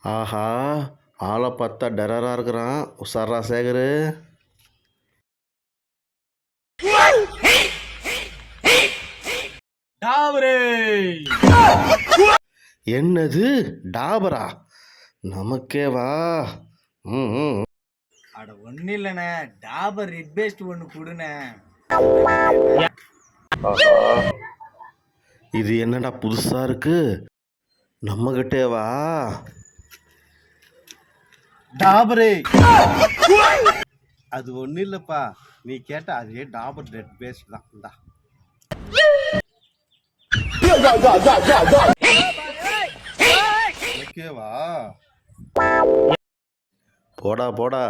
ஆஹா, ஆளை பார்த்தா டெரரா இருக்கிறான். உஷாரா சேகரு. என்னது டாபரா? நமக்கே வா. அட ஒன்றும் இல்லைண்ணே, டாபர் ரெட் பேஸ்ட் ஒன்று கொடுண்ணே. இது என்னடா புதுசா இருக்கு? நம்ம கிட்டே வா. டாபரே அது ஒன்றும் இல்லைப்பா, நீ கேட்ட அதே டாபர் ரெட் பேஸ்ட் தான். இந்தா ஓகேவா? போடா போடா.